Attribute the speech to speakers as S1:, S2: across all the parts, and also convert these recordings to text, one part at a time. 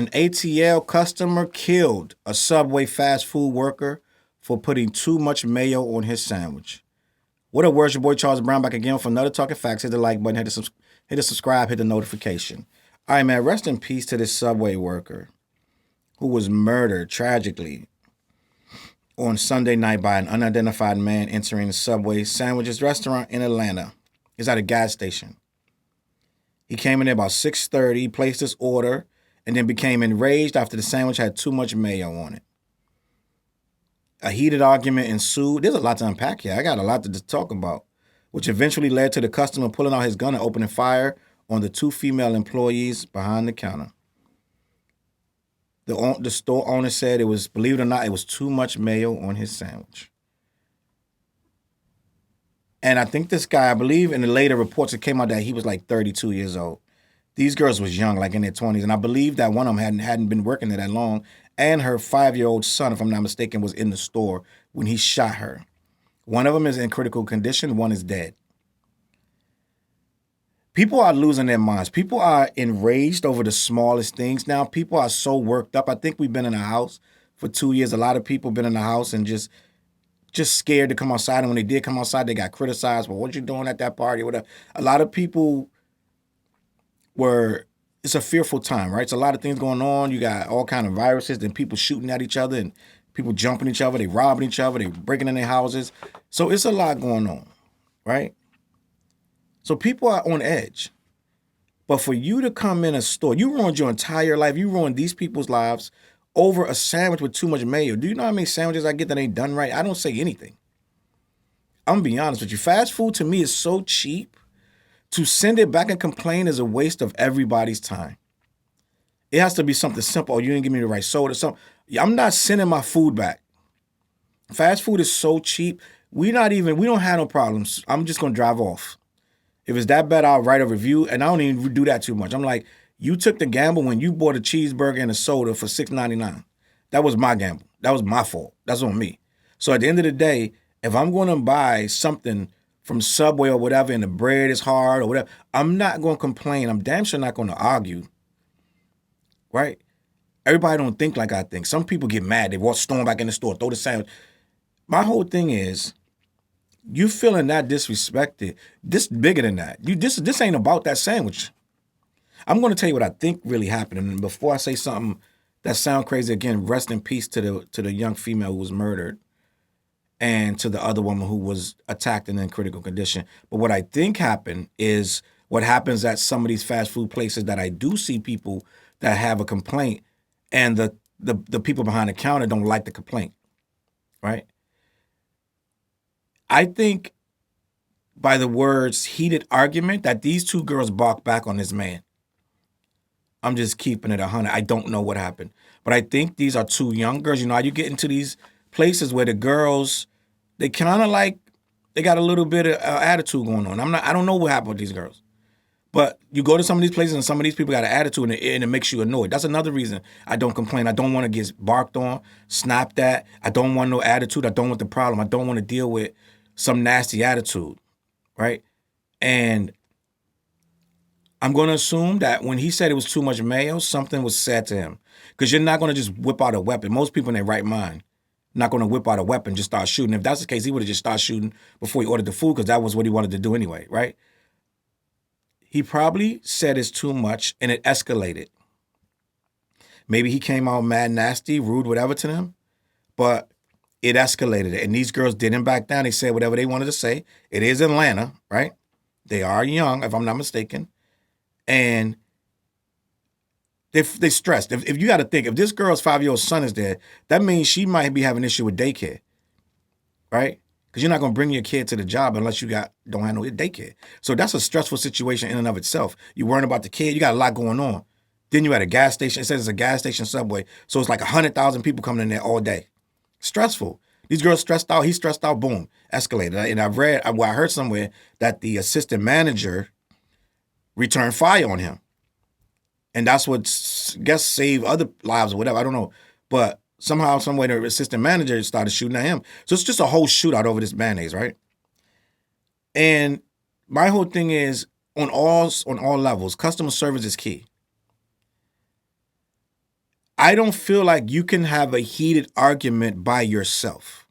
S1: An ATL customer killed a Subway fast food worker for putting too much mayo on his sandwich. What up, words? Your boy Charles Brown back again for another Talking Facts. Hit the like button, hit the subscribe, hit the notification. All right, man, rest in peace to this Subway worker who was murdered tragically on Sunday night by an unidentified man entering the Subway sandwiches restaurant in Atlanta. It's at a gas station. He came in there about 6:30, placed his order, and then became enraged after the sandwich had too much mayo on it. A heated argument ensued. There's a lot to unpack here. I got a lot to talk about, which eventually led to the customer pulling out his gun and opening fire on the two female employees behind the counter. The store owner said it was, believe it or not, it was too much mayo on his sandwich. And I think this guy, I believe in the later reports, it came out that he was like 32 years old. These girls was young, like in their 20s. And I believe that one of them hadn't been working there that long. And her 5-year-old son, if I'm not mistaken, was in the store when he shot her. One of them is in critical condition. One is dead. People are losing their minds. People are enraged over the smallest things now. People are so worked up. I think we've been in a house for 2 years. A lot of people been in the house and just scared to come outside. And when they did come outside, they got criticized. Well, what you doing at that party? Whatever. A lot of people it's a fearful time, right? It's a lot of things going on. You got all kind of viruses and people shooting at each other and people jumping each other. They robbing each other. They breaking in their houses. So it's a lot going on, right? So people are on edge. But for you to come in a store, you ruined your entire life. You ruined these people's lives over a sandwich with too much mayo. Do you know how many sandwiches I get that ain't done right? I don't say anything. I'm going to be honest with you. Fast food to me is so cheap. To send it back and complain is a waste of everybody's time. It has to be something simple. Oh, you didn't give me the right soda. Something. I'm not sending my food back. Fast food is so cheap. We don't have no problems. I'm just going to drive off. If it's that bad, I'll write a review, and I don't even do that too much. I'm like, you took the gamble when you bought a cheeseburger and a soda for $6.99. That was my gamble. That was my fault. That's on me. So at the end of the day, if I'm going to buy something from Subway or whatever, and the bread is hard or whatever, I'm not going to complain. I'm damn sure not going to argue, right? Everybody don't think like I think. Some people get mad. They walk storm back in the store, throw the sandwich. My whole thing is, you feeling that disrespected, this bigger than that. This ain't about that sandwich. I'm going to tell you what I think really happened. And before I say something that sounds crazy, again, rest in peace to the young female who was murdered, and to the other woman who was attacked and in critical condition. But what I think happened is what happens at some of these fast food places that I do see people that have a complaint, and the people behind the counter don't like the complaint, right? I think by the words heated argument that these two girls barked back on this man. I'm just keeping it 100. I don't know what happened. But I think these are two young girls. You know how you get into these places where the girls, they kind of like, they got a little bit of attitude going on. I don't know what happened with these girls. But you go to some of these places and some of these people got an attitude and it makes you annoyed. That's another reason I don't complain. I don't want to get barked on, snapped at. I don't want no attitude. I don't want the problem. I don't want to deal with some nasty attitude, right? And I'm going to assume that when he said it was too much mayo, something was said to him. Because you're not going to just whip out a weapon. Most people in their right mind not going to whip out a weapon, just start shooting. If that's the case, he would have just started shooting before he ordered the food because that was what he wanted to do anyway, right? He probably said it's too much and it escalated. Maybe he came out mad, nasty, rude, whatever to them, but it escalated. And these girls didn't back down. They said whatever they wanted to say. It is Atlanta, right? They are young, if I'm not mistaken. And they stressed. If you got to think, if this girl's 5-year-old son is there, that means she might be having an issue with daycare, right? Because you're not going to bring your kid to the job unless you don't have no daycare. So that's a stressful situation in and of itself. You're worrying about the kid. You got a lot going on. Then you at a gas station. It says it's a gas station Subway. So it's like 100,000 people coming in there all day. Stressful. These girls stressed out. He's stressed out. Boom. Escalated. And I heard somewhere that the assistant manager returned fire on him. And that's what, I guess, saved other lives or whatever. I don't know. But somehow, some way, the assistant manager started shooting at him. So it's just a whole shootout over this mayonnaise, right? And my whole thing is, on all levels, customer service is key. I don't feel like you can have a heated argument by yourself.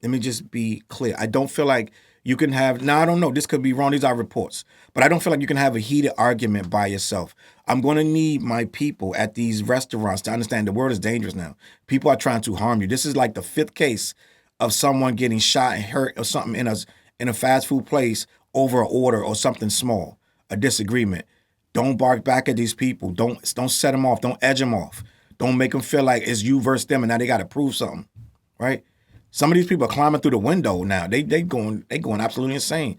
S1: Let me just be clear. I don't feel like you can have, now I don't know, this could be wrong, these are reports, but I don't feel like you can have a heated argument by yourself. I'm going to need my people at these restaurants to understand the world is dangerous now. People are trying to harm you. This is like the 5th case of someone getting shot and hurt or something in a fast food place over an order or something small, a disagreement. Don't bark back at these people. Don't set them off. Don't edge them off. Don't make them feel like it's you versus them and now they got to prove something, right? Some of these people are climbing through the window now. They going absolutely insane.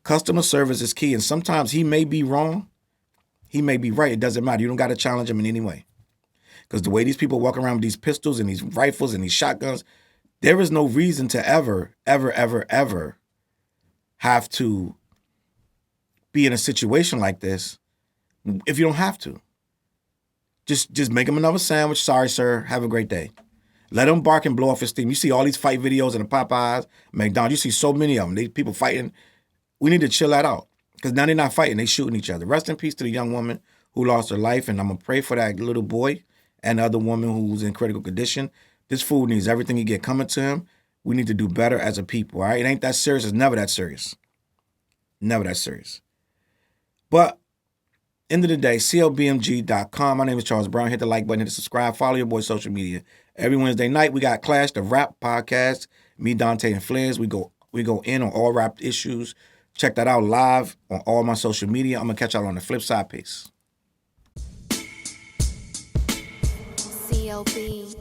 S1: Customer service is key, and sometimes he may be wrong. He may be right. It doesn't matter. You don't got to challenge him in any way. Because the way these people walk around with these pistols and these rifles and these shotguns, there is no reason to ever have to be in a situation like this if you don't have to. Just make him another sandwich. Sorry, sir. Have a great day. Let him bark and blow off his steam. You see all these fight videos in the Popeyes, McDonald's. You see so many of them. These people fighting. We need to chill that out. Because now they're not fighting. They're shooting each other. Rest in peace to the young woman who lost her life. And I'm going to pray for that little boy and the other woman who's in critical condition. This fool needs everything he get coming to him. We need to do better as a people, all right? It ain't that serious. It's never that serious. Never that serious. But end of the day, CLBMG.com. My name is Challz Brown. Hit the like button, hit the subscribe, follow your boy social media. Every Wednesday night, we got Clash, the rap podcast. Me, Dante, and Flares. We go in on all rap issues. Check that out live on all my social media. I'm going to catch y'all on the flip side. Peace.
S2: CLB.